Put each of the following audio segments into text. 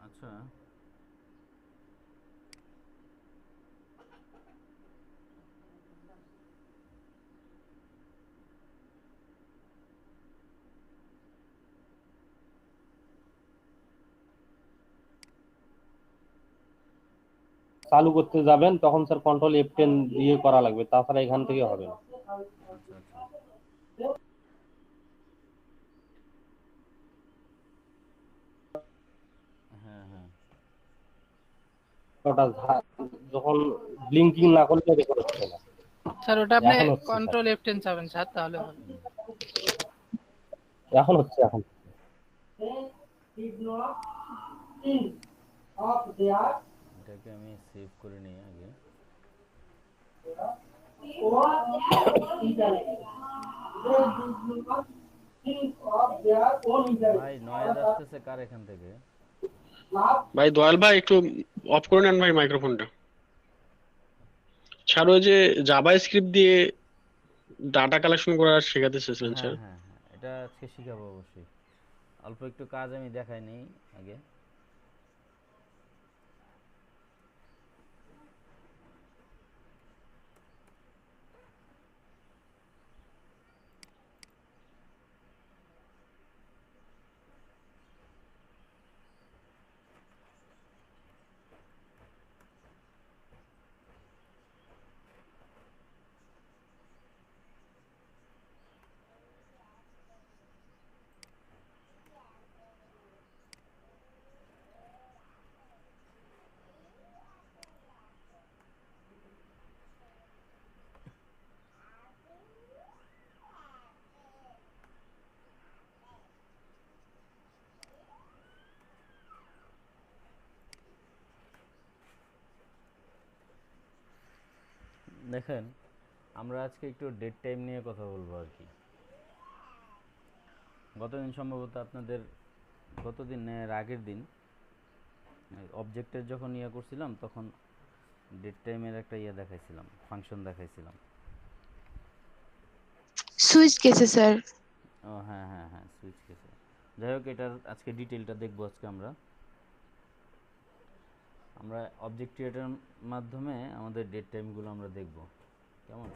আচ্ছা, চালু করতে যাবেন তখন স্যার কন্ট্রোল F10 দিয়ে করা লাগবে, তাছাড়া এখান থেকে হবে না। আচ্ছা, আচ্ছা। হ্যাঁ, হ্যাঁ। ওটা যখন ব্লিঙ্কিং না করলে রেকর্ড হচ্ছে না। স্যার ওটা আপনি এখন হচ্ছে স্যার, কন্ট্রোল F10 চাবেন স্যার, তাহলে হবে। হুম। এখন হচ্ছে এখন। এটাকে আমি সেভ করে নিই আগে। ভাই নয়েজ আসতেছে কার এখান থেকে? ভাই দয়াল ভাই একটু অফ করে নেন ভাই মাইক্রোফোনটা। স্যার ওই যে জাভা স্ক্রিপ্ট দিয়ে ডাটা কালেকশন করা শেখাতে চেয়েছিলেন হ্যাঁ, স্যার। হ্যাঁ, হ্যাঁ, এটা আজকে শিখাবো অবশ্যই। অল্প একটু কাজ আমি দেখাই নেই আগে। দেখেন, আমরা আজকে একটু ডেট টাইম নিয়ে কথা বলবো আর কি। গতদিন সম্ভবত আপনাদের, গতদিনের আগের দিন অবজেক্টের যখন ইয়ে করছিলাম তখন ডেট টাইমের একটা ইয়ে দেখাইছিলাম, ফাংশন দেখাইছিলাম। সুইচ গেছে স্যার। ও হ্যাঁ, হ্যাঁ, হ্যাঁ, সুইচ কেসে। যাই হোক, এটার আজকে ডিটেলটা দেখবো আজকে আমরা। আমরা অবজেক্ট ক্রিয়েটের মাধ্যমে আমাদের ডেট টাইমগুলো আমরা দেখব। কেমন?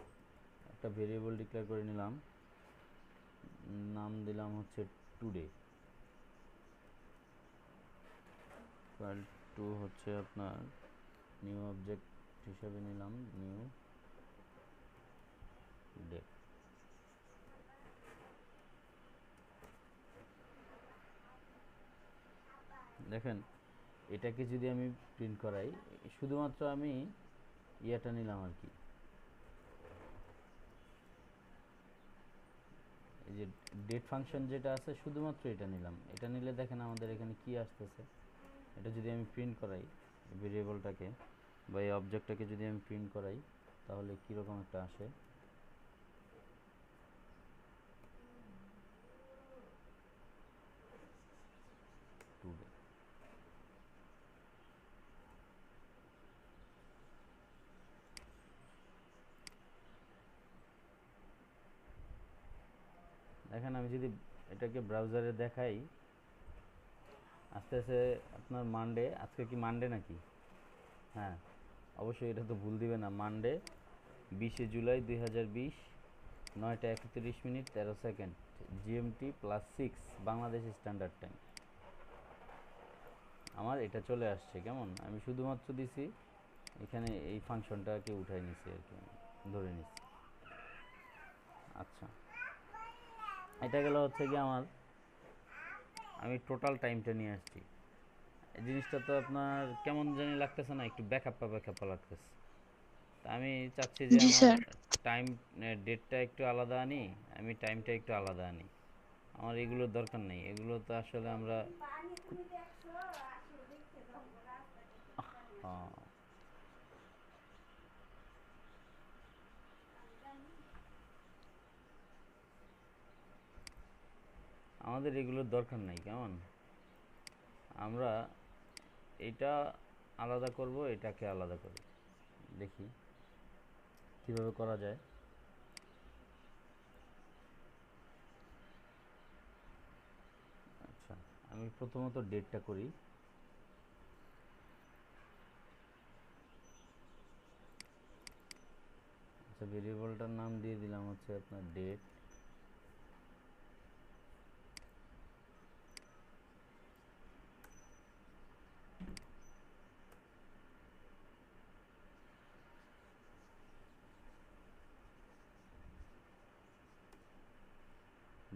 একটা ভেরিয়েবল ডিক্লেয়ার করে নিলাম, নাম দিলাম হচ্ছে টুডে। ফাইল টু হচ্ছে আপনার নিউ অবজেক্ট হিসাবে নিলাম নিউ ডে। দেখেন, এটাকে যদি আমি প্রিন্ট করাই, শুধুমাত্র আমি ইয়েটা নিলাম আর কি, এই যে ডেট ফাংশন যেটা আছে শুধুমাত্র এটা নিলাম। এটা নিলে দেখেন আমাদের এখানে কি আসতেছে। এটা যদি আমি প্রিন্ট করাই ভেরিয়েবলটাকে বা এই অবজেক্টটাকে যদি আমি প্রিন্ট করাই, তাহলে কীরকম একটা আসে। টুডে। দেখেন, আমি যদি এটাকে ব্রাউজারে দেখাই, আস্তে আস্তে আপনার মানডে, আজকে কি মানডে নাকি? হ্যাঁ, অবশ্যই এটা তো ভুল দিবে না। মানডে 20শে জুলাই 2020, 9টা 31 minute 13 second, GMT +6 Bangladesh standard time. আমার এটা চলে আসছে। কেমন? আমি শুধুমাত্র দিছি এখানে এই ফাংশনটাকে উঠাই নিছি আর কি, ধরে নিছি। আচ্ছা, এটা গেল হচ্ছে কি আমার, আমি টোটাল টাইমটা নিয়ে আসছি। এই জিনিসটা তো আপনার কেমন জানি লাগতেছে না? একটু ব্যাকআপা ব্যাকআপা লাগতেছে। তা আমি চাচ্ছি যে জি আমার স্যার। টাইম, ডেটটা একটু আলাদা আনি, আমি টাইমটা একটু আলাদা আনি। আমার এগুলোর দরকার নেই, এগুলো তো আসলে আমরা আহ, আমাদের এগুলোর দরকার নাই। কেমন? আমরা এটা আলাদা করব, এটাকে আলাদা করি, দেখি কিভাবে করা যায়। আচ্ছা, আমি প্রথমত ডেটটা করি। আচ্ছা, ভেরিয়েবলটার নাম দিয়ে দিলাম হচ্ছে আপনার ডেট।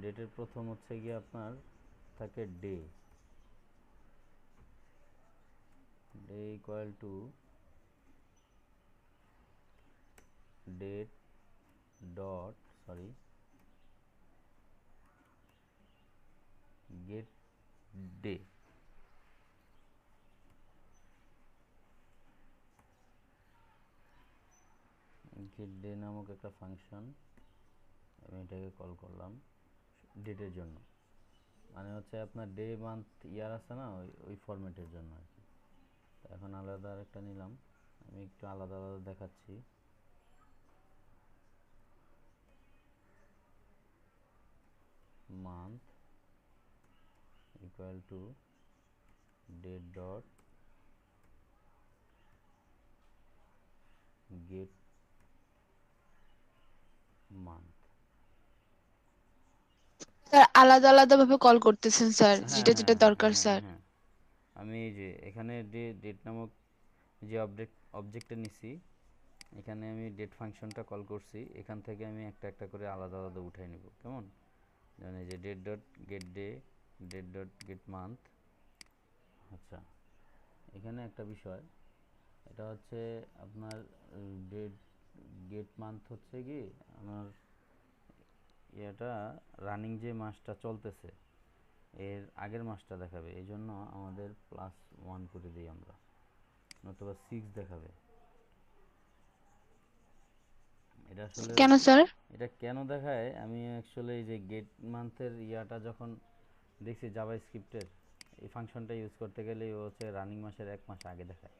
ডেটের প্রথম হচ্ছে গিয়ে আপনার থাকে day, day equal to date dot sorry get day. Get day নামক একটা ফাংশন, আমি এটাকে কল করলাম ডেটের জন্য, মানে হচ্ছে আপনার ডে মান্থ ইয়ার আছে না, ওই ওই ফরম্যাটের জন্য আর কি। এখন আলাদা আরেকটা নিলাম, আমি একটু আলাদা আলাদা দেখাচ্ছি। Month equal to date dot get month. Sir আলাদা আলাদা ভাবে কল করতেছেন স্যার, হ্যাঁ যেটা হ্যাঁ যেটা হ্যাঁ দরকার হ্যাঁ স্যার। হ্যাঁ, আমি এই যে এখানে ডেট নামক যে অবজেক্টটা নিছি, এখানে আমি ডেট ফাংশনটা কল করছি, এখান থেকে আমি একটা একটা করে আলাদা আলাদা উঠাই নেব। কেমন? যেমন এই যে date dot get day, date dot get month. আচ্ছা, এখানে একটা বিষয়, এটা হচ্ছে আপনার ডেট গেট মান্থ হচ্ছে কি আমার এটা রানিং যে মাসটা চলতেছে এর আগের মাসটা দেখাবে, এই জন্য আমাদের +1 করে দিই আমরা, নতুবা 6 দেখাবে। এটা আসলে কেন স্যার? এটা কেন দেখায়, আমি অ্যাকচুয়ালি এই যে গেট মান্থের ইয়াটা যখন দেখছি জাভা স্ক্রিপ্টের, এই ফাংশনটা ইউজ করতে গেলে ও হচ্ছে রানিং মাসের 1 মাস আগে দেখায়।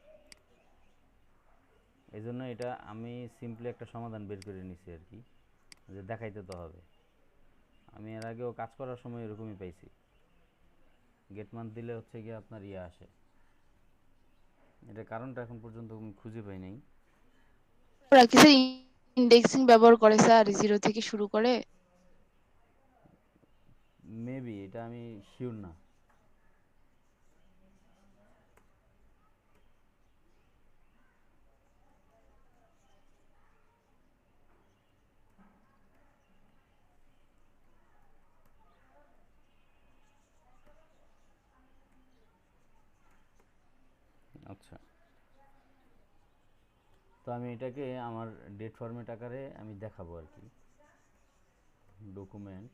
এই জন্য এটা আমি সিম্পলি একটা সমাধান বের করে নিছি আর কি, যে দেখাইতে তো হবে। আমি এর আগেও কাজ করার সময় এরকমই পাইছি, গেট মান্থ দিলে হচ্ছে গিয়ে আপনার ইয়ে আসে। এটার কারণটা এখন পর্যন্ত আমি খুঁজে পাই নাই। ওরা কি স্যার ইন্ডেক্সিং ব্যবহার করে স্যার, 0 থেকে শুরু করে? মেবি, এটা আমি শিওর না। আচ্ছা, তো আমি এটাকে আমার ডেট ফরম্যাট আকারে আমি দেখাবো আর কি। ডকুমেন্ট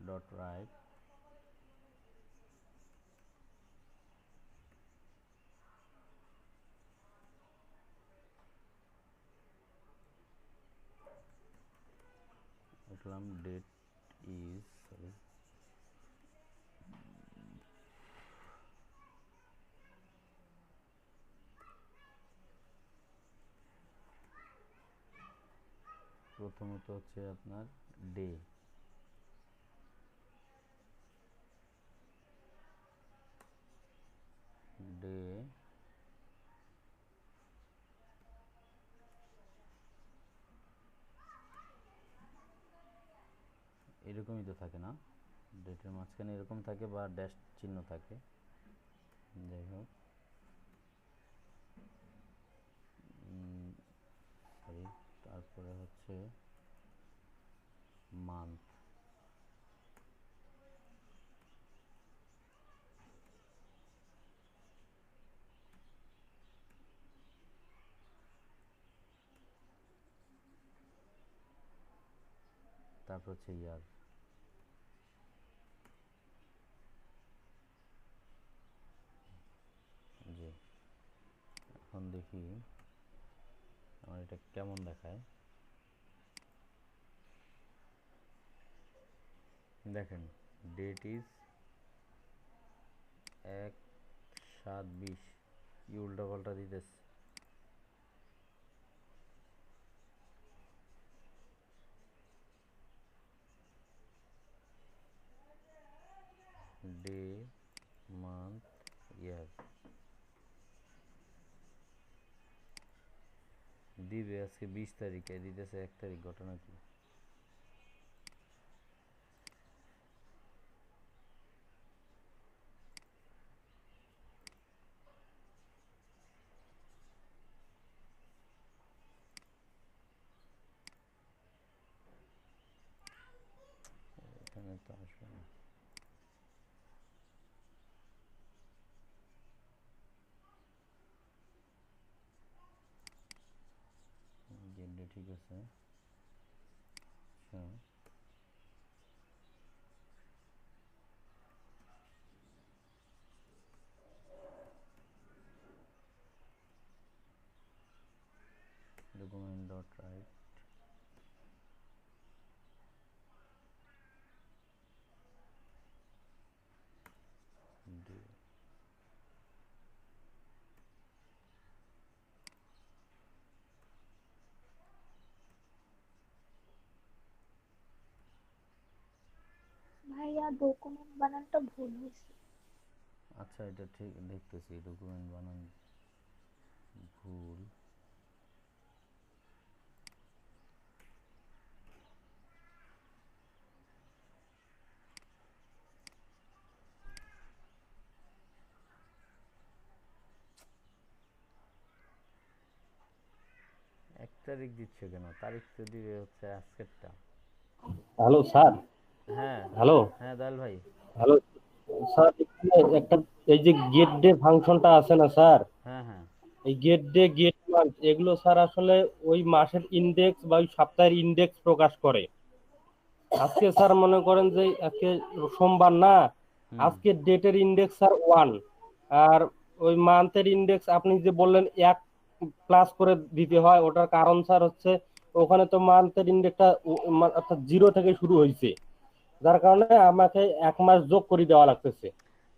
ডট রাইট লিখলাম ডেট ইজ সরি প্রথমত হচ্ছে আপনার ডে, ডে এরকমই তো থাকে না, ডেটের মাঝখানে এরকম থাকে বা ড্যাশ চিহ্ন থাকে, যাই হোক সরি। তারপরে হচ্ছে মান্থ, তারপর হচ্ছে ইয়ার। জি, এখন দেখি আমার এটা কেমন দেখায়। দেখেন ডেট ইজ 1/7/20, কি উল্টাপাল্টা দিতেছে। ডে মান্থ ইয়ার দিবে আজকে 20 তারিখে দিতেছে 1 তারিখ, ঘটনা কি? এখানে তো আসবে না। গেট ডে ঠিক আছে। আচ্ছা document dot write day ভাইয়া ডকুমেন্ট বানানটা ভুল হয়েছে। আচ্ছা এটা ঠিক দেখতেছি, ডকুমেন্ট বানান ভুল। এক তারিখ দিচ্ছে কেন? তারিখ তো দিবে হচ্ছে আজকেরটা। Hello sir. হ্যাঁ হ্যালো হ্যাঁ দয়াল ভাই। হ্যালো স্যার, এখানে একটা এই যে গেট ডে ফাংশনটা আছে না স্যার, হ্যাঁ হ্যাঁ এই গেট ডে গেট মান্থ এগুলো স্যার আসলে ওই মাসের ইন্ডেক্স বা ওই সপ্তাহের ইন্ডেক্স প্রকাশ করে। আজকে স্যার মনে করেন যে আজকে সোমবার না, হুম আজকে ডেটের ইন্ডেক্স স্যার 1, আর ওই মান্থের ইন্ডেক্স আপনি যে বললেন 1 প্লাস করে দিতে হয়, ওটার কারণ স্যার হচ্ছে ওখানে তো মান্থের ইন্ডেক্সটা অর্থাৎ 0 থেকে শুরু হয়েছে, যার কারণে আমাকে 1 মাস যোগ করে দেওয়া লাগতেছে।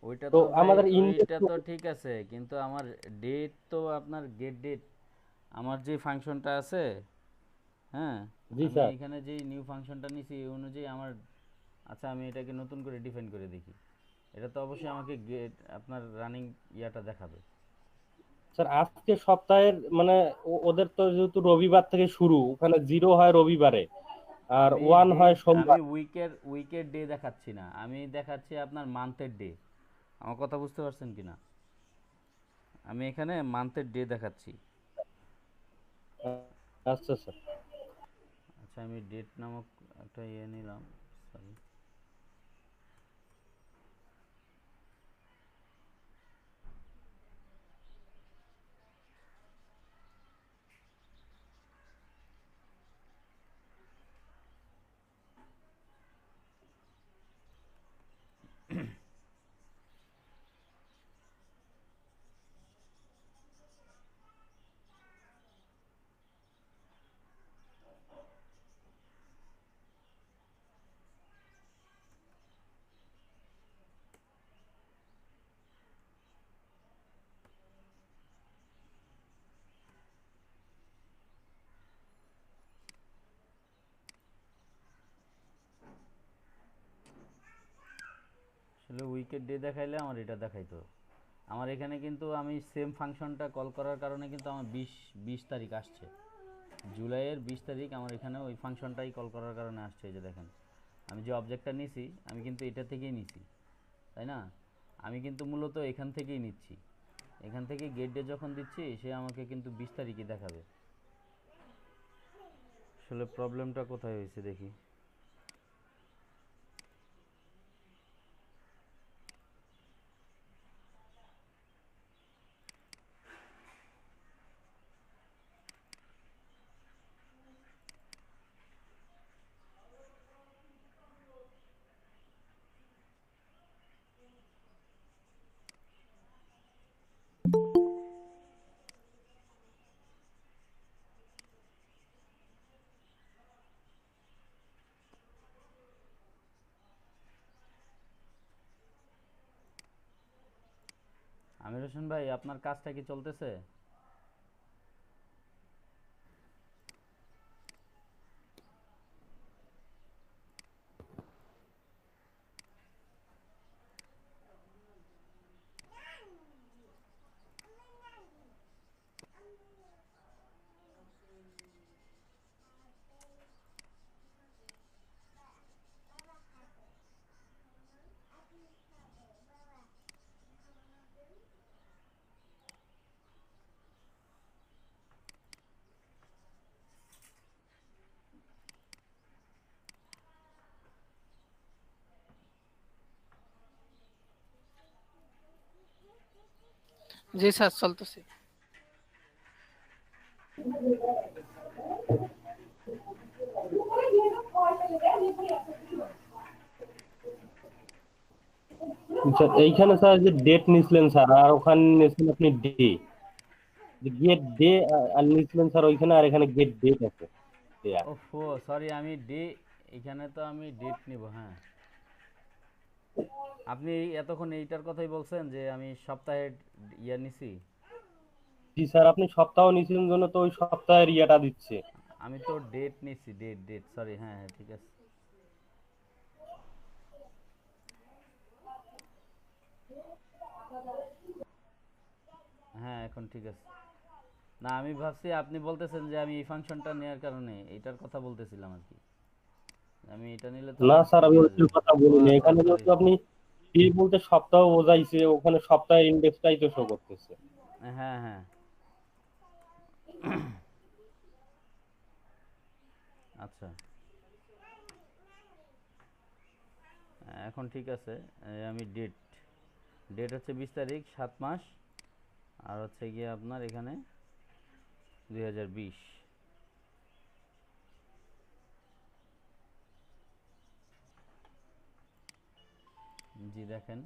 ওইটা তো তো ভাই, আমাদের ওইটা ইন্ডেক্স। তো ঠিক আছে, কিন্তু আমার ডেট তো আপনার গেট ডেট আমার যে ফাংশনটা আছে, হ্যাঁ জি আমি স্যার। এখানে যেই নিউ ফাংশনটা নিছি এই অনুযায়ী আমার, আচ্ছা আমি এটাকে নতুন করে ডিফাইন করে দেখি। এটা তো অবশ্যই আমাকে গেট আপনার রানিং ইয়াটা দেখাবে। স্যার আজকে সপ্তাহের মানে ওদের তো যেহেতু রবিবার থেকে শুরু, ওখানে 0 হয় রবিবারে আর আমি 1 ডে হয় আমি সোমবার। উইকের ডে দেখাচ্ছি না, আমি দেখাচ্ছি আপনার মান্থের ডে। আমার কথা বুঝতে পারছেন কি না? আমি এখানে মান্থের ডে দেখাচ্ছি। আচ্ছা স্যার। আচ্ছা আমি ডেট নামক একটা ইয়ে নিলাম, সরি। আসলে উইকের ডে দেখাইলে আমার এটা দেখাইতো। আমার এখানে কিন্তু আমি সেম ফাংশনটা কল করার কারণে কিন্তু আমার 20 তারিখ আসছে, জুলাইয়ের 20 তারিখ আমার এখানে ওই ফাংশনটাই কল করার কারণে আসছে। এই যে দেখেন, আমি যে অবজেক্টটা নিছি আমি কিন্তু এটা থেকেই নিছি, তাই না? আমি কিন্তু মূলত এখান থেকেই নিচ্ছি, এখান থেকে গেট ডে যখন দিচ্ছি সে আমাকে কিন্তু 20 তারিখই দেখাবে। আসলে প্রবলেমটা কোথায় হয়েছে দেখি। আমির হোসেন ভাই, আপনার কাজটা কি চলতেছে? জি স্যার চলতেছে। স্যার এইখানে স্যার যে ডেট নিছিলেন স্যার, আর ওখানে নিয়েছেন আপনি ডে, গেট ডে আর নিছিলেন স্যার ওইখানে, আর এখানে গেট ডেট আছে দেয়া। ওফো সরি, আমি ডে, এখানে তো আমি ডেট নিব। হ্যাঁ, আপনি এতক্ষণ এইটার কথাই বলছেন যে আমি সপ্তাহের ইয়া নিছি। জি স্যার, আপনি সপ্তাহ নিছিলেন জন্য তো ওই সপ্তাহের ইয়েটা দিচ্ছে। আমি তো ডেট নিছি, ডেট ডেট সরি। হ্যাঁ হ্যাঁ ঠিক আছে। হ্যাঁ এখন ঠিক আছে। না আমি ভাবছি আপনি বলতেছেন যে আমি এই ফাংশনটা নেওয়ার কারণে এইটার কথা বলতেছিলাম আর কি। আমি এটা নিলে তো না আমার স্যার, ঠিক আমি হয়ে ওইটার যাবে। কথা ও বলিনি, আচ্ছা এখানে সরি। যেহেতু আপনি ডে বলতে সপ্তাহ বোঝাইছে, ওখানে সপ্তাহের ইন্ডেক্সটাই তো শো করতেছে। হ্যাঁ হ্যাঁ আচ্ছা এখন ঠিক আছে। আমি ডেট, ডেট হচ্ছে 20 তারিখ 7 মাস, আর হচ্ছে গিয়ে আপনার এখানে 2020। জি দেখেন।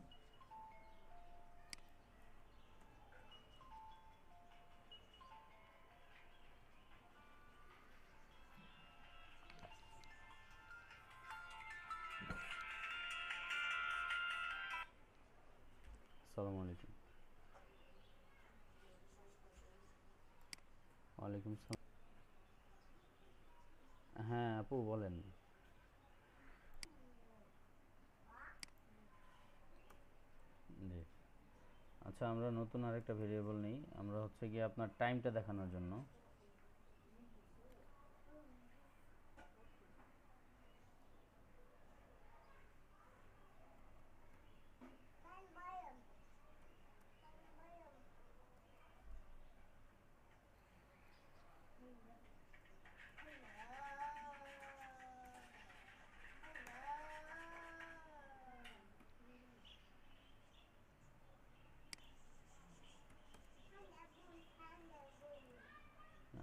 আসসালামু আলাইকুম। ওয়ালাইকুম সালাম। হ্যাঁ আপু বলেন। জি আচ্ছা, আমরা নতুন আরেকটা ভেরিয়েবল নিই। আমরা হচ্ছে গিয়ে আপনার টাইমটা দেখানোর জন্য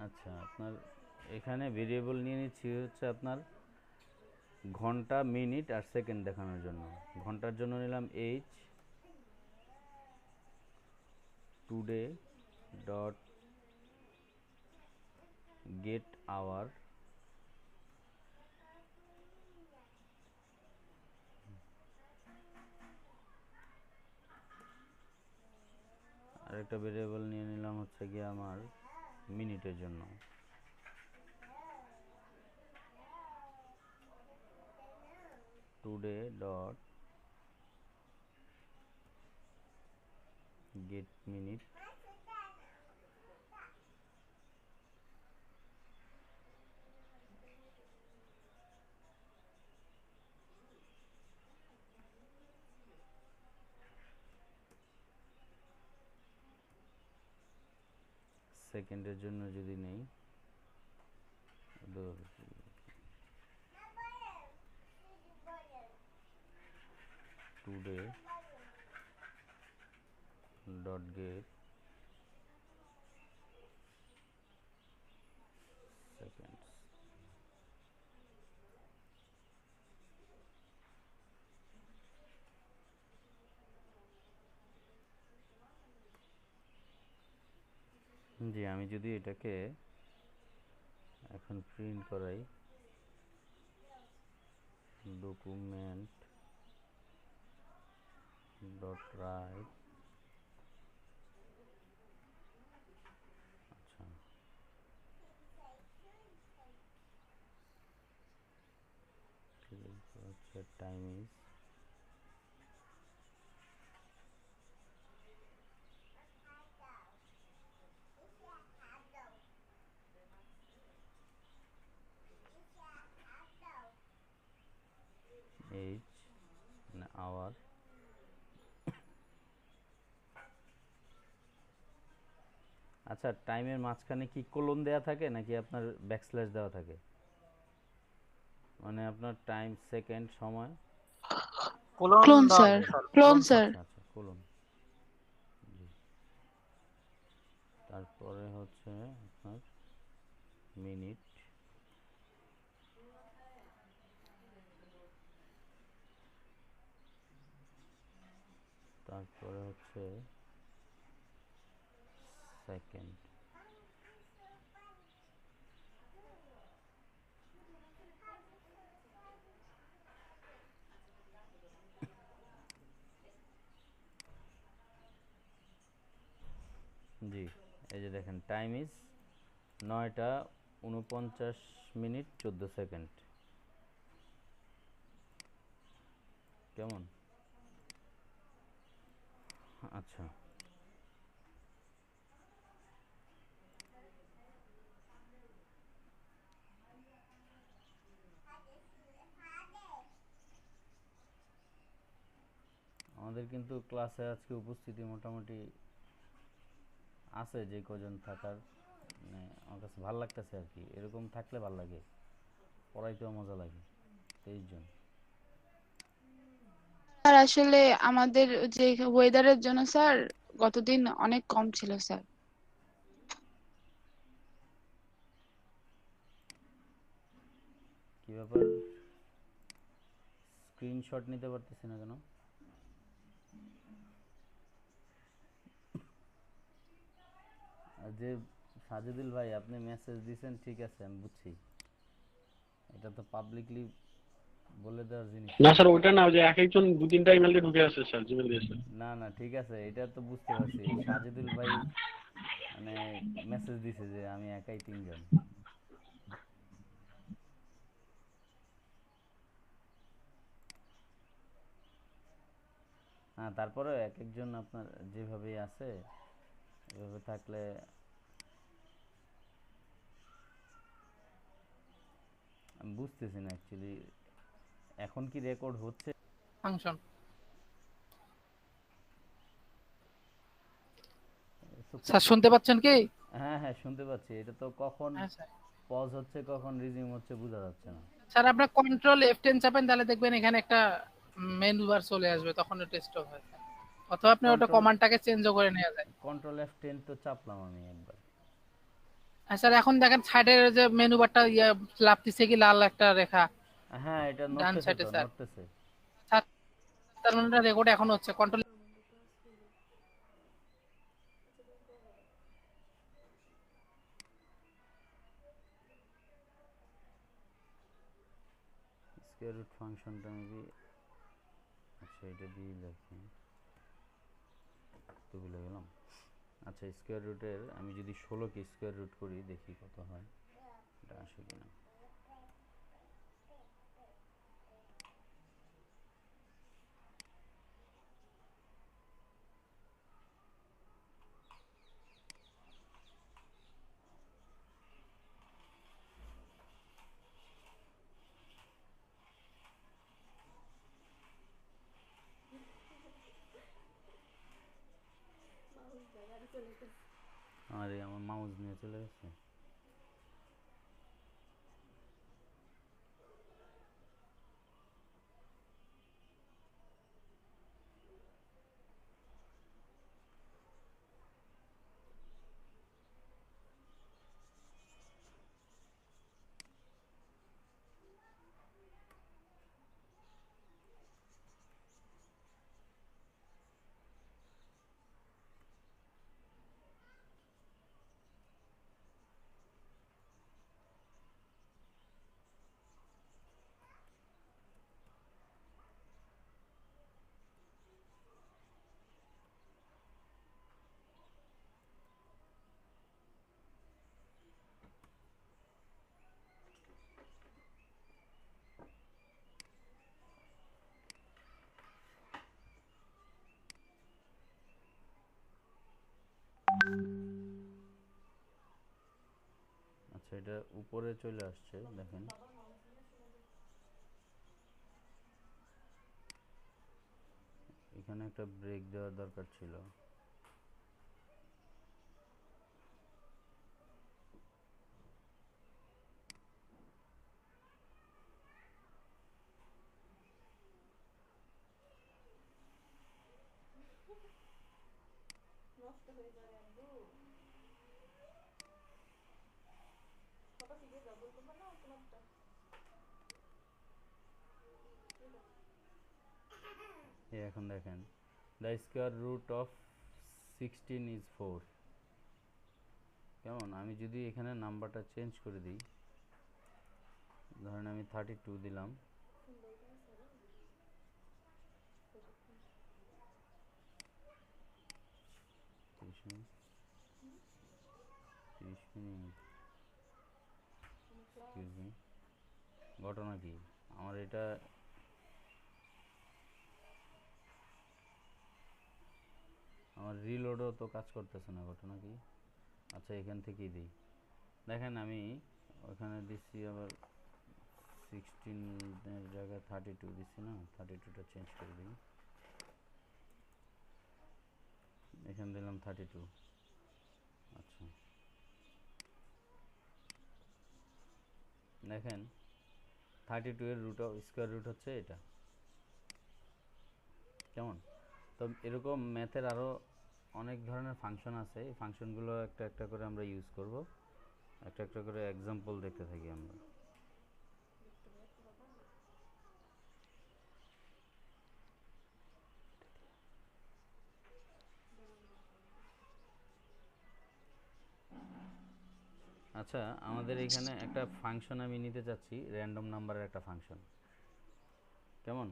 আচ্ছা আপনার এখানে ভেরিয়েবল নিয়ে নিচ্ছি হচ্ছে আপনার ঘন্টা, মিনিট আর সেকেন্ড দেখানোর জন্য। ঘন্টার জন্য নিলাম H, today dot gate hour, আরেকটা ভেরিয়েবল নিয়ে নিলাম হচ্ছে গিয়ে আমার মিনিটের জন্য। টুডে ডট গেট মিনিট, সেকেন্ডের জন্য যদি নেই টুডে ডট গেট সেকেন্ডস। জি আমি যদি এটাকে এখন প্রিন্ট করাই, ডকুমেন্ট ডট রাইট, আচ্ছা হচ্ছে টাইম ইজ এইচ মানে আওয়ার। আচ্ছা টাইমের মাঝখানে কি কোলন দেয়া থাকে নাকি আপনার ব্যাকস্ল্যাশ দেওয়া থাকে? মানে আপনার টাইম, সেকেন্ড, সময়। Clone sir, clone sir. আচ্ছা আচ্ছা কোলন। জি তারপরে হচ্ছে আপনার মিনিট, তারপরে হচ্ছে সেকেন্ড। জি, এই যে দেখেন টাইম ইজ 9টা 49 মিনিট 14 সেকেন্ড। কেমন? আচ্ছা, আমাদের কিন্তু ক্লাসে আজকে উপস্থিতি মোটামুটি আছে, যে কজন থাকার, মানে আমার কাছে ভালো লাগতেছে আর কি। এরকম থাকলে ভালো লাগে, পড়াইতেও মজা লাগে, 23 জন। স্যার আসলে আমাদের যে ওয়েদারের জন্য স্যার গতদিন অনেক কম ছিল স্যার। কি ব্যাপার, স্ক্রিনশট নিতে পারতেছি না কেন? আর যে সাজেদুল ভাই, আপনি মেসেজ দিয়েছেন ঠিক আছে, আমি বুঝছি, এটা তো পাবলিকলি বলে দেওয়ার জিনিস না না। স্যার, ওইটা না, ওই যে এক একজন দু তিনটা ইমেল দিয়ে ঢুকে আছে স্যার, জিমেল দিয়েছে। না না, ঠিক আছে, এটা তো বুঝতে পারছি। সাজেদুল ভাই মানে মেসেজ দিছে যে আমি একাই 3 জন। হ্যাঁ, তারপরে এক একজন আপনার যেভাবে আছে এভাবে থাকলে আমি বুঝতেছি না অ্যাকচুয়ালি এখন কি রেকর্ড হচ্ছে। ফাংশন। স্যার শুনতে পাচ্ছেন কি? হ্যাঁ হ্যাঁ, শুনতে পাচ্ছি। এটা তো কখন হ্যাঁ স্যার। পজ হচ্ছে কখন রিজিউম হচ্ছে বোঝা যাচ্ছে না। স্যার আপনার কন্ট্রোল F10 চাপেন, তাহলে দেখবেন এখানে একটা মেনু বার চলে আসবে, তখন টেস্ট হয়। অথবা আপনি ওটা কন্ট্রোল কমান্ডটাকে চেঞ্জও করে নেওয়া যায়। কন্ট্রোল F10 তো চাপলাম আমি একবার। হ্যাঁ স্যার, এখন দেখেন সাইডের যে মেনু বারটা লাফতেছে কি লাল একটা রেখা হ্যাঁ, এটা ডান নড়তেছে সাইডে তো, স্যার। নড়তেছে। স্যার, তার মানে রেকর্ড এখন হচ্ছে কন্ট্রোল। স্কয়ার রুট ফাংশনটা মেবি, আচ্ছা এটা দিয়ে দেখি, তো ভুলে গেলাম। আচ্ছা, স্কয়ার রুটের আমি যদি 16কে স্কয়ার রুট করি দেখি কত হয়, এটা আসে কিনা। আরে আমার মাউস নিয়ে চলে গেছে। আচ্ছা, এটা উপরে চলে আসছে দেখেন। এখানে একটা ব্রেক দেওয়ার দরকার ছিল। এই এখন দেখেন the square root of 16 is 4। কেমন, আমি যদি এখানে নাম্বারটা চেঞ্জ করে দিই, ধরেন আমি 32 দিলাম, ঘটনা কি আমার এটা আমার রিলোডও তো কাজ করতেছে না, ঘটনা কি? আচ্ছা এখান থেকেই দিই, দেখেন আমি ওখানে দিচ্ছি আবার 16 এর জায়গায় 32 দিচ্ছি না, 32টা চেঞ্জ করে দিই, এখানে দিলাম 32। আচ্ছা দেখেন 32 এর রুট স্কোয়ার রুট হচ্ছে এটা। কেমন, তো এরকম ম্যাথের আরও অনেক ধরনের ফাংশন আছে, এই ফাংশনগুলো একটা একটা করে আমরা ইউজ করব, একটা একটা করে এক্সাম্পল দেখতে থাকি আমরা। আচ্ছা আমাদের এখানে একটা ফাংশন আমি নিতে চাচ্ছি, র্যান্ডম নাম্বারের একটা ফাংশন। কেমন,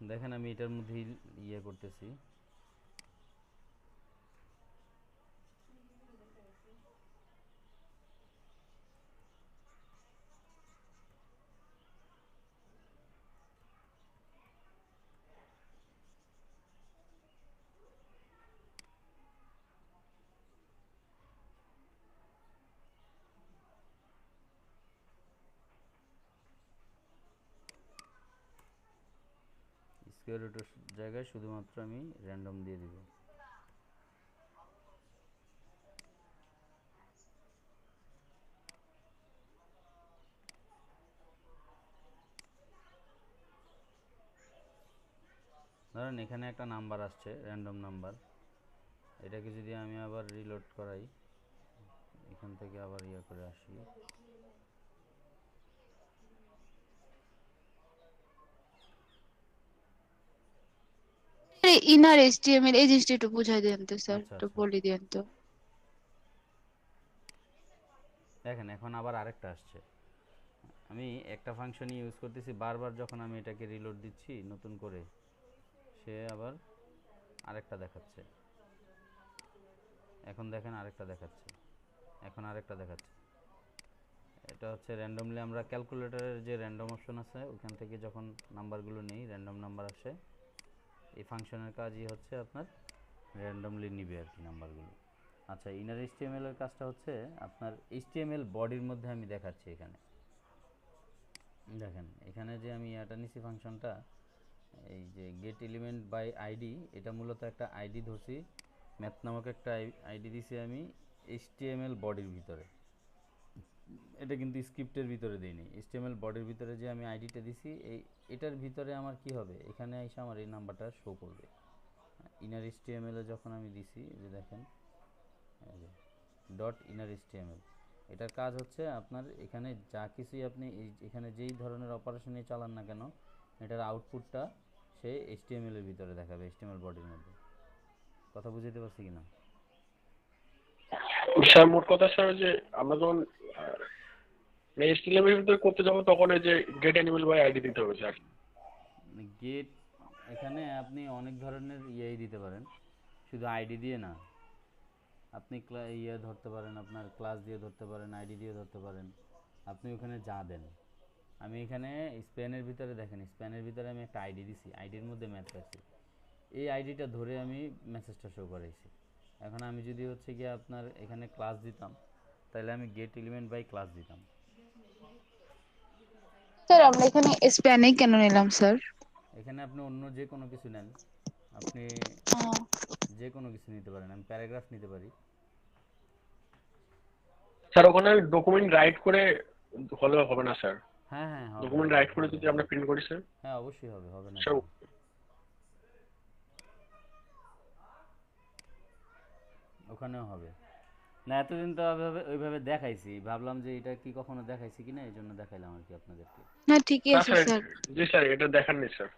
দেখেন আমি এটার মধ্যে ইয়ে করতেছি, স্কোয়ার রুটের জায়গায় শুধুমাত্র আমি র্যান্ডম দিয়ে দিব। ধরেন এখানে একটা নাম্বার আসছে, র্যান্ডম নাম্বার, এটাকে যদি আমি আবার রিলোড করাই, এখান থেকে আবার ইয়ে করে আসি, ইনার এইচটিএমএল এই জিনিসটা একটু বুঝাই দেন তো স্যার, আচ্ছা একটু আচ্ছা বলে দেন তো। দেখেন এখন আবার আরেকটা আসছে, আমি একটা ফাংশনই ইউজ করতেছি বারবার, যখন আমি এটাকে রিলোড দিচ্ছি নতুন করে, সে আবার আরেকটা দেখাচ্ছে, এখন দেখেন আরেকটা দেখাচ্ছে, এখন আরেকটা দেখাচ্ছে। এটা হচ্ছে র্যান্ডমলি আমরা ক্যালকুলেটরের যে র্যান্ডম অপশন আছে ওখান থেকে যখন নাম্বারগুলো নেই, র্যান্ডম নাম্বার আসে, এই ফাংশনের কাজই হচ্ছে আপনার র্যান্ডমলি নিবে আর কি নাম্বারগুলো। আচ্ছা ইনার এইচটিএমএল এর কাজটা হচ্ছে আপনার এইচটিএমএল বডির মধ্যে আমি দেখাচ্ছি। এখানে দেখেন এখানে যে আমি এটা নিছি ফাংশনটা, এই যে গেট এলিমেন্ট বাই আইডি, এটা মূলত একটা আইডি ধরছি, ম্যাথ নামক একটা আইডি দিছি আমি এইচটিএমএল বডির ভিতরে, এটা কিন্তু স্ক্রিপ্টের ভিতরে দিইনি, এইচটিএমএল বডির ভিতরে যে আমি আইডিটা দিছি, এটার ভিতরে আমার কি হবে, এখানে এসে আমার এই নাম্বারটা শো করবে। ইনার এইচটিএমএল এ যখন আমি দিছি, এই যে দেখেন ডট ইনার এইচটিএমএল, এটার কাজ হচ্ছে আপনার এখানে যা কিছুই আপনি এখানে যেই ধরনের অপারেশনই চালান না কেন, এটার আউটপুটটা সে এইচটিএমএল এর ভিতরে দেখাবে, এইচটিএমএল বডির মধ্যে। কথা বুঝতে পারছি কিনা? স্যার মোট কথা স্যার যে আমরা যখন HTML এর ভিতরে করতে যাবো তখন এই যে গেট অ্যানিমেল বাই আইডি দিতে হবে স্যার। গেট, এখানে আপনি অনেক ধরনের ইয়েই দিতে পারেন, শুধু আইডি দিয়ে না, আপনি ইয়ে ধরতে পারেন, আপনার ক্লাস দিয়ে ধরতে পারেন, আইডি দিয়ে ধরতে পারেন, আপনি ওখানে যা দেন। আমি এখানে স্প্যানের ভিতরে দেখেন, স্প্যানের ভিতরে আমি একটা আইডি দিছি, আইডির মধ্যে ম্যাথ রাখছি, এই আইডিটা ধরে আমি মেসেজটা শো করাইছি। এখন আমি যদি হচ্ছে গিয়ে আপনার এখানে ক্লাস দিতাম, তাহলে আমি গেট এলিমেন্ট বাই ক্লাস দিতাম। স্যার আমরা এখানে স্প্যানে কেন নিলাম স্যার? এখানে আপনি অন্য যে কোনো কিছু নেন, আপনি যে কোনো কিছু নিতে পারেন, আমি প্যারাগ্রাফ নিতে পারি। স্যার ওখানে ডকুমেন্ট রাইট করে হলে হবে না স্যার? হ্যাঁ হ্যাঁ হবে, ডকুমেন্ট রাইট করে যদি আমরা প্রিন্ট করি স্যার? হ্যাঁ অবশ্যই হবে, হবে না স্যার কেন? ওখানেও হবে, না এতদিন তো ওইভাবে দেখাইছি, ভাবলাম যে এটা কি কখনো দেখাইছি কিনা, এই জন্য দেখাইলাম আর কি আপনাদেরকে। না ঠিকই না আছে স্যার, স্যার। জি স্যার, এটা দেখাননি স্যার।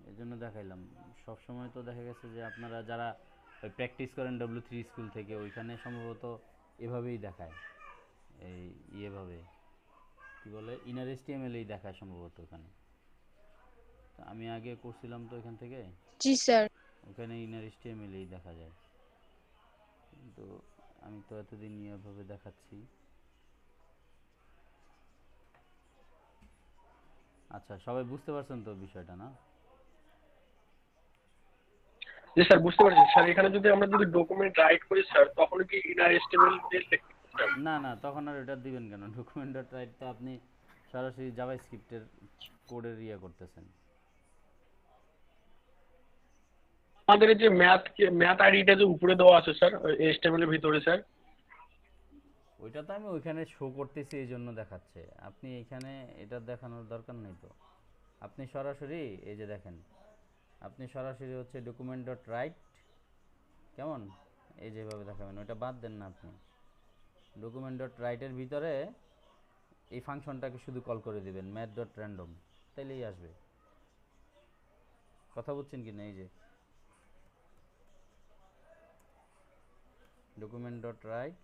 এই জন্য দেখাইলাম। সব সময় তো দেখা গেছে যে আপনারা যারা ওই প্র্যাকটিস করেন W3 স্কুল থেকে, ওইখানে সম্ভবত এভাবেই দেখায়, এই ইয়েভাবে কি বলে ইনার HTML-এই দেখায় সম্ভবত ওখানে। তো আমি আগে করছিলাম তো এখান থেকে, জি স্যার। ওখানে ইনার HTML-এই দেখা যায়। কিন্তু আমি তো এতদিন এভাবে দেখাচ্ছি। আচ্ছা, সবাই বুঝতে পারছেন তো বিষয়টা, না? জি স্যার, বুঝতে পারছি স্যার। এখানে আমরা যদি ডকুমেন্ট রাইট করি স্যার, তখন কি ইনার এস্টিমেল দিয়ে লিখতে হবে স্যার? না না, তখন আর এটা দিবেন কেন? ডকুমেন্ট ডট রাইট তো আপনি সরাসরি জাভাস্ক্রিপ্টের কোডের করতেছেন। আমাদের এই যে ম্যাথ আইডিটা যে উপরে দেওয়া আছে স্যার এস্টিমেল এর ভিতরে স্যার, ওইটা তো আমি ওইখানে শো করতেছি, এই জন্য দেখাচ্ছে। আপনি এখানে এটা দেখানোর দরকার নেই তো। আপনি সরাসরি এই যে দেখেন, আপনি সরাসরি হচ্ছে ডকুমেন্ট ডট রাইট, কেমন, এই যেভাবে দেখাবেন, ওইটা বাদ দেন না আপনি। ডকুমেন্ট ডট রাইটের ভিতরে এই ফাংশনটাকে শুধু কল করে দিবেন, ম্যাথ ডট র্যান্ডম, তাইলেই আসবে। কথা বুঝছেন কি না? এই যে ডকুমেন্ট ডট রাইট,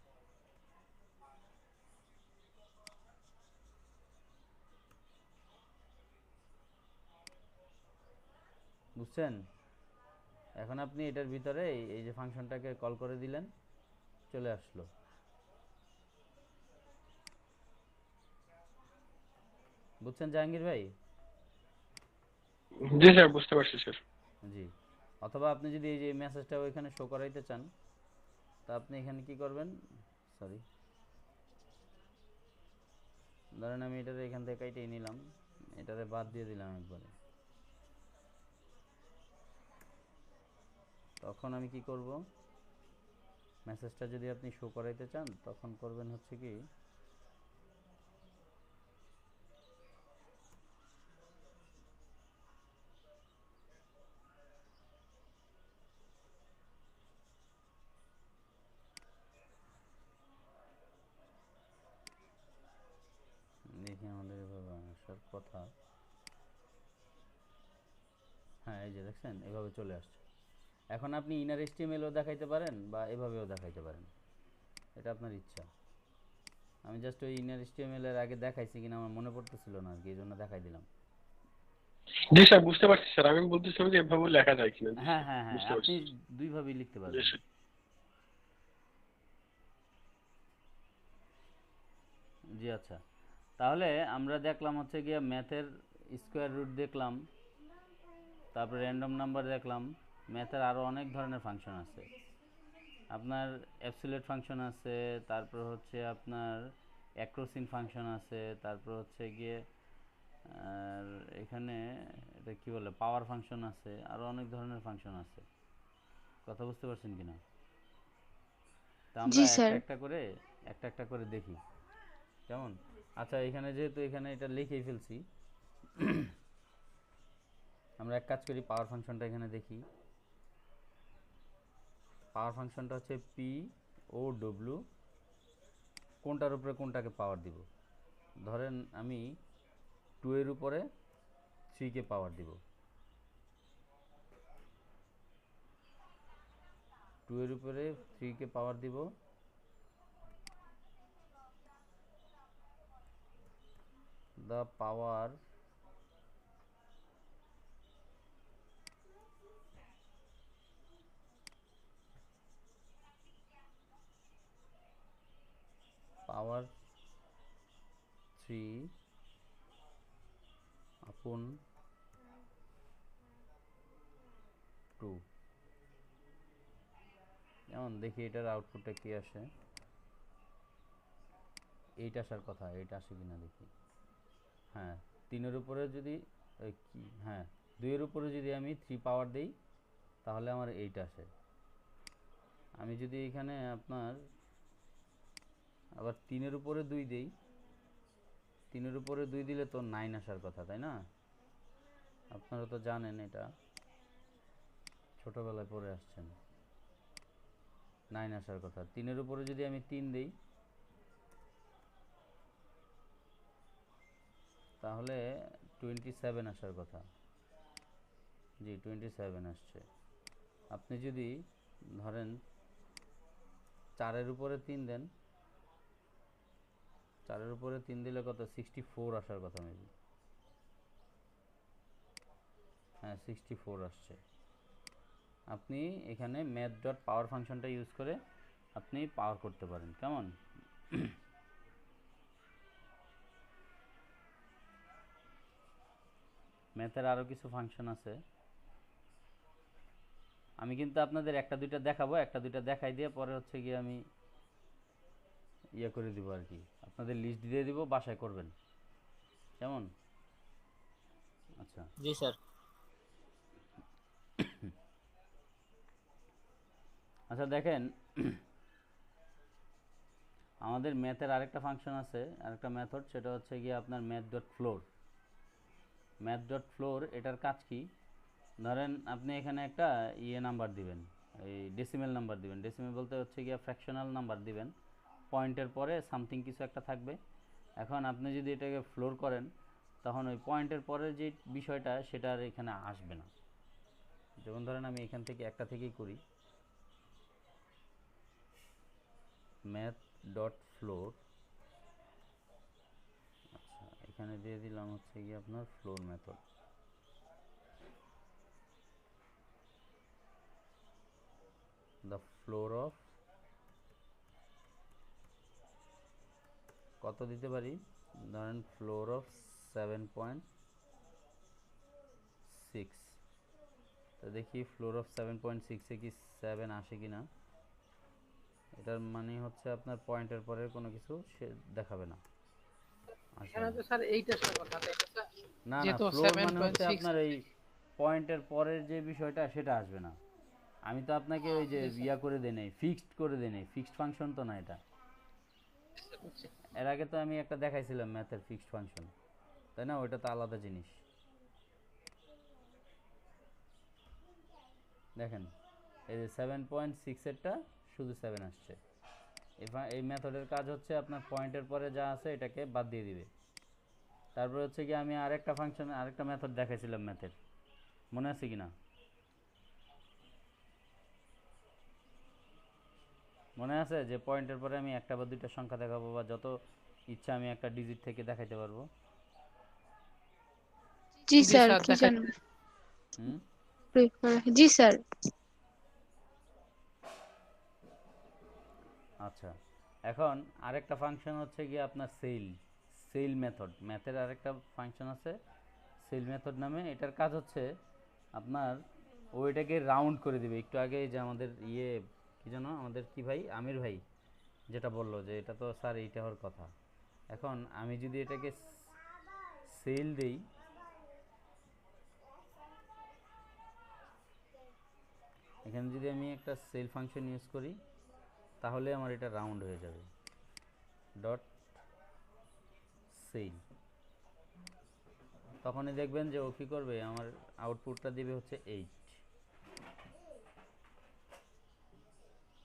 বুঝছেন? এখন আপনি এটার ভিতরে এই যে ফাংশনটাকে কল করে দিলেন, চলে আসলো। বুঝছেন জাহাঙ্গীর ভাই? জি স্যার, বুঝতে পারছি স্যার। জি। অথবা আপনি যদি এই যে মেসেজটা ওইখানে শো করাইতে চান, তা আপনি এখানে কি করবেন, সরি, ধরেন আমি এটারে এখান থেকে কাইটেই নিলাম, এটারে বাদ দিয়ে দিলাম একবারে। তখন আমি কি করব, মেসেজটা যদি আপনি শো করাইতে চান, তখন করবেন হচ্ছে কি, দেখি আমাদের এভাবে আসার কথা। হ্যাঁ, এই যে দেখছেন এভাবে চলে আসছে। এখন আপনি ইনার HTML-ও দেখাইতে পারেন বা এভাবেও দেখাইতে পারেন, এটা আপনার ইচ্ছা। আমি জাস্ট ওই ইনার HTML-এর আগে দেখাইছি কিনা আমার মনে পড়তেছিল না আর কি, এই জন্য দেখাই দিলাম। জি স্যার, বুঝতে পারছি স্যার। আমি বলতেছিলাম যে এভাবে লেখা যায় কিনা। জি হ্যাঁ স্যার, হ্যাঁ হ্যাঁ, বুঝতে আপনি পারছি। দুইভাবেই লিখতে জি পারবেন। স্যার। জি আচ্ছা, তাহলে আমরা দেখলাম হচ্ছে গিয়ে ম্যাথের স্কোয়ার রুট দেখলাম, তারপরে র্যান্ডম নাম্বার দেখলাম। ম্যাথের আরও অনেক ধরনের ফাংশন আছে, আপনার অ্যাবসলিউট ফাংশন আছে, তারপর হচ্ছে আপনার অ্যাক্রোসিন ফাংশন আছে, তারপর হচ্ছে গিয়ে আর এখানে এটা কি বলে পাওয়ার ফাংশন আছে, আরও অনেক ধরনের ফাংশন আছে। কথা বুঝতে পারছেন কিনা? তা আমরা জি একটা স্যার। একটা করে দেখি, কেমন? আচ্ছা, এখানে যেহেতু এখানে এটা লিখেই ফেলছি, আমরা এক কাজ করি, পাওয়ার ফাংশনটা এখানে দেখি। পাওয়ার ফাংশনটা হচ্ছে POW, কোনটার উপরে কোনটাকে পাওয়ার দিব। ধরেন আমি 2 এর উপরে 3 কে পাওয়ার দিব, 2 এর উপরে 3 কে পাওয়ার দিব, the power power 3 upon 2। যেমন দেখি এটার আউটপুটটা কি আসে। 8 আসার কথা, 8 আসে কিনা দেখি। হ্যাঁ, 3 এর উপরে যদি কি, হ্যাঁ 2 এর উপরে যদি আমি 3 পাওয়ার দেই, তাহলে আমার 8 আসে। আমি যদি এখানে আপনার আবার 3 এর উপরে 2 দেই, 3 এর উপরে 2 দিলে তো 9 আসার কথা, তাই না? আপনারা তো জানেন, এটা ছোটবেলায় পড়ে আসছেন। 9 আসার কথা। 3 এর উপরে যদি আমি 3 দেই তাহলে 27 আসার কথা। জি 27 আসছে। আপনি যদি ধরেন 4-এর উপরে 3 দেন, 4-এর উপরে 3 দিলে কত 64 আসার কথা মেবি। হ্যাঁ 64 আসছে। আপনি এখানে ম্যাথ ডট পাওয়ার ফাংশনটা ইউজ করে আপনি পাওয়ার করতে পারেন। কেমন? ম্যাথের আরও কিছু ফাংশন আছে, আমি কিন্তু আপনাদের একটা দুইটা দেখাবো, একটা দুইটা দেখাই দিয়ে পরে হচ্ছে গিয়ে আমি ইয়ে করে দিব আর কি, আপনাদের লিস্ট দিয়ে দিব, বাসায় করবেন। কেমন? আচ্ছা জি স্যার। আচ্ছা দেখেন, আমাদের ম্যাথের আরেকটা ফাংশন আছে, আরেকটা মেথড, সেটা হচ্ছে গিয়ে আপনার math dot floor. Math dot floor এটার কাজ কি? ধরেন আপনি এখানে একটা ইয়ে নাম্বার দিবেন, এই ডেসিমেল নাম্বার দিবেন। ডেসিমেল বলতে হচ্ছে গিয়ে ফ্র্যাকশনাল নাম্বার দিবেন, পয়েন্টের পরে সামথিং কিছু একটা থাকবে। এখন আপনি যদি এটাকে ফ্লোর করেন তখন ওই পয়েন্টের পরে যে বিষয়টা সেটা আর এখানে আসবে না। যেমন ধরেন আমি এখান থেকে একটা থেকেই করি, ম্যাথ ডট ফ্লোর। আচ্ছা এখানে দিয়ে দিলাম হচ্ছে গিয়ে আপনার floor method. The floor of কত দিতে পারি, ধরেন ফ্লোর অফ 7.6। তো দেখি ফ্লোর অফ 7.6 এ কি 7 আসে কিনা। এটার মানে হচ্ছে আপনার পয়েন্টের পরে কোনো কিছু সে দেখাবে না, আসবে এখানে না। তো স্যার এইটা আসার কথা, তাই না স্যার? না না, যেহেতু ফ্লোর মানে হচ্ছে 7.6 আপনার এই পয়েন্টের পরের যে বিষয়টা সেটা আসবে না। আমি তো আপনাকে ওই যে ইয়া করে দেই নাই, ফিক্সড করে দেই নাই, ফিক্সড ফাংশন তো না এটা। এর আগে তো আমি একটা দেখাইছিলাম ম্যাথের ফিক্সড ফাংশন, তাই না? ওইটা তো আলাদা জিনিস। দেখেন এই যে 7.6 এরটা শুধু 7 আসছে। এই মেথডের কাজ হচ্ছে আপনার পয়েন্টের পরে যা আছে এটাকে বাদ দিয়ে দিবে। তারপর হচ্ছে কি আমি আরেকটা ফাংশন, আরেকটা মেথড দেখাইছিলাম ম্যাথের, মনে আছে কিনা? মনে আছে যে পয়েন্টের পরে আমি একটা বা দুইটা সংখ্যা দেখাবো, বা যত ইচ্ছা আমি একটা ডিজিট থেকে দেখাইতে পারবো। জি জি স্যার, স্যার কি দেখাই। যেন হুম জি স্যার। আচ্ছা এখন আরেকটা ফাংশন হচ্ছে গিয়ে আপনার সেল মেথড। ম্যাথের আরেকটা ফাংশন আছে সেল মেথড নামে। এটার কাজ হচ্ছে আপনার ওইটাকে রাউন্ড করে দিবে। একটু আগে যে আমাদের ইয়ে কি জানো, আমাদের কি ভাই, আমির ভাই যেটা বললো যে এটা তো স্যার এইটা হওয়ার কথা। এখন আমি যদি এটাকে সেল দেই, এখানে যদি আমি একটা সেল ফাংশন ইউজ করি তাহলে আমার এটা রাউন্ড হয়ে যাবে। ডট সেল, তখনই দেখবেন যে ও কী করবে, আমার আউটপুটটা দিবে হচ্ছে 8।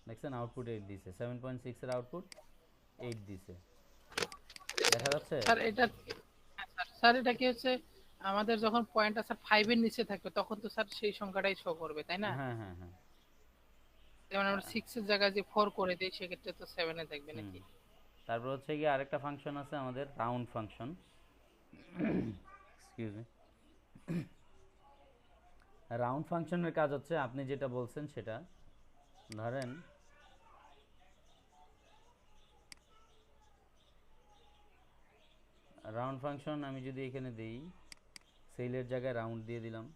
দেখছেন আউটপুট 8 দিছে, 7.6 এর আউটপুট 8 দিছে, দেখা যাচ্ছে? স্যার এটা, স্যার এটা কি হচ্ছে, আমাদের যখন পয়েন্টটা স্যার 5 এর নিচে থাকবে তখন তো স্যার সেই সংখ্যাটাই শো করবে, তাই না? হ্যাঁ হ্যাঁ হ্যাঁ। যেমন আমরা 6 এর জায়গায় যে 4 করে দেই সেক্ষেত্রে তো 7 এ থাকবে নাকি? তারপর হচ্ছে গিয়ে আরেকটা ফাংশন আছে আমাদের round function. Excuse me. Round ফাংশনের কাজ হচ্ছে আপনি যেটা বলছেন সেটা, ধরেন রাউন্ড ফাংশন আমি যদি এখানে দিই, সেলের জায়গায় রাউন্ড দিয়ে দিলাম,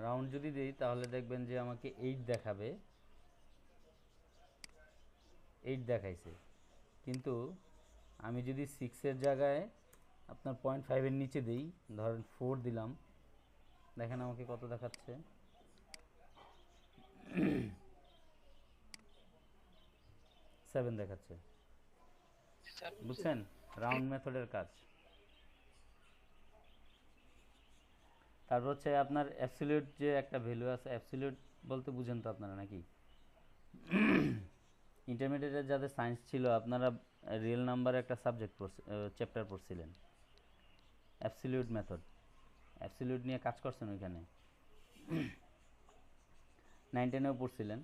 রাউন্ড যদি দিই তাহলে দেখবেন যে আমাকে 8 দেখাবে, 8 দেখাইছে। কিন্তু আমি যদি 6 এর জায়গায় আপনার 0.5 এর নিচে দিই, ধরেন 4 দিলাম, দেখেন আমাকে কত দেখাচ্ছে, 7 দেখাচ্ছে। বুঝছেন রাউন্ড মেথডের কাজ? তারপর হচ্ছে আপনার অ্যাবসলিউট যে একটা ভ্যালু আছে, অ্যাবসলিউট বলতে বুঝেন তো আপনারা নাকি? ইন্টারমিডিয়েটের যাদের সায়েন্স ছিল আপনারা রিয়েল নাম্বারে একটা সাবজেক্ট চ্যাপ্টার পড়ছিলেন, অ্যাবসলিউট মেথড। অ্যাবসলিউট নিয়ে কাজ করছেন ওইখানে, 9-10-এও পড়ছিলেন।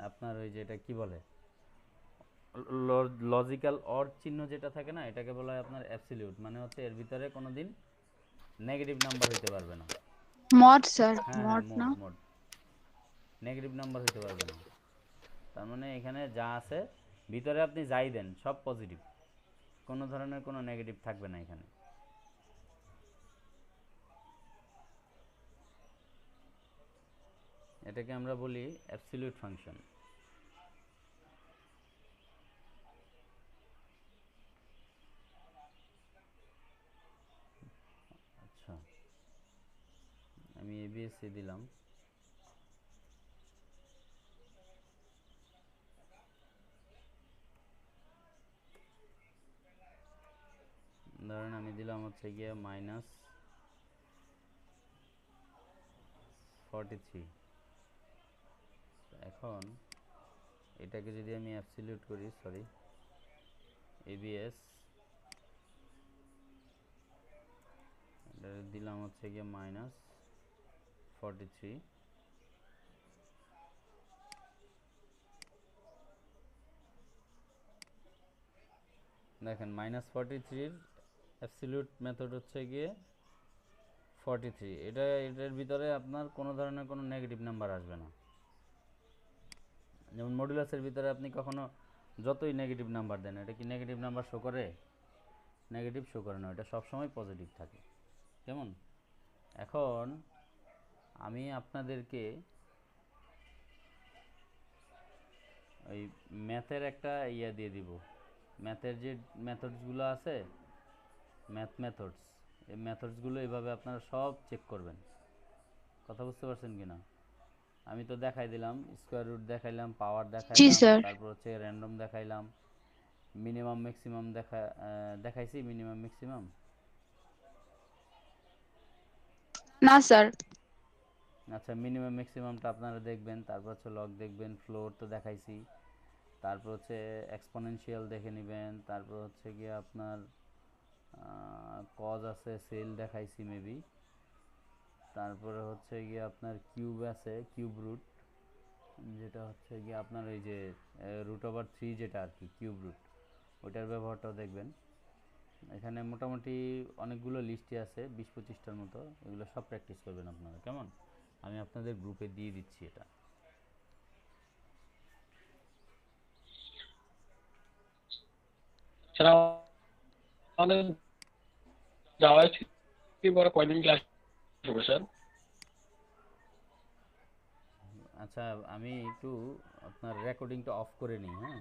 আপনার ওই যেটা কি বলে লজিক্যাল অর চিহ্ন যেটা থাকে না, এটাকে বলা হয় আপনার অ্যাবসলিউট, মানে হচ্ছে এর ভিতরে কোনোদিন নেগেটিভ নাম্বার হইতে পারবে না। মড স্যার, হ্যাঁ মড না? মোড নেগেটিভ নাম্বার হইতে পারবে না। তার মানে এখানে যা আছে ভিতরে আপনি যাই দেন সব পজিটিভ, কোনো ধরনের কোনো নেগেটিভ থাকবে না এখানে। এটাকে আমরা বলি অ্যাবসলিউট ফাংশন। আচ্ছা, আমি এবিএসসি দিলাম। ধরেন আমি দিলাম হচ্ছে গিয়ে -43। এখন এটাকে যদি আমি অ্যাবসলিউট করি, সরি এবিএস, এটা দিলাম হচ্ছে গিয়ে -43। দেখেন -43-র অ্যাবসলিউট মেথড হচ্ছে গিয়ে 43। এটার ভিতরে আপনার কোনো ধরনের কোনো নেগেটিভ নাম্বার আসবে না। যেমন মডুলাসের ভিতরে আপনি কখনো যতই নেগেটিভ নাম্বার দেন, এটা কি নেগেটিভ নাম্বার শো করে? নেগেটিভ শো করে না, এটা সবসময় পজিটিভ থাকে। কেমন? এখন আমি আপনাদেরকে ওই ম্যাথের একটা ইয়া দিয়ে দিব। ম্যাথের যে মেথডসগুলো আছে, ম্যাথ মেথডস, এই মেথডসগুলো এইভাবে আপনারা সব চেক করবেন। কথা বুঝতে পারছেন কিনা? আমি তো দেখাই দিলাম, স্কোয়ার রুট দেখাইলাম, পাওয়ার জি দেখাইলাম, স্যার। তারপর হচ্ছে র্যান্ডম দেখাইলাম, মিনিমাম ম্যাক্সিমাম দেখাইছি, মিনিমাম ম্যাক্সিমাম। না স্যার। আচ্ছা, মিনিমাম ম্যাক্সিমামটা আপনারা দেখবেন, তারপর হচ্ছে লগ দেখবেন, ফ্লোর তো দেখাইছি, তারপর হচ্ছে এক্সপোনেনশিয়াল দেখে নেবেন, তারপর হচ্ছে গিয়ে আপনার কজ আছে, সেল দেখাইছি মেবি, তারপরে হচ্ছে গিয়ে আপনার কিউব আছে, কিউব রুট, যেটা হচ্ছে গিয়ে আপনার ওই যে √3 যেটা আর কি কিউব রুট, ওইটার ব্যবহারটাও দেখবেন। এখানে মোটামুটি অনেকগুলো লিস্টই আছে, 20-25টার মতো, এগুলো সব প্র্যাকটিস করবেন আপনারা। কেমন? আমি আপনাদের গ্রুপে দিয়ে দিচ্ছি এটা। স্যার আমাদের যাওয়া কি বড় কয়দিন ক্লাস হবে স্যার? আচ্ছা, আমি একটু আপনার রেকর্ডিংটা অফ করে নিই, হ্যাঁ।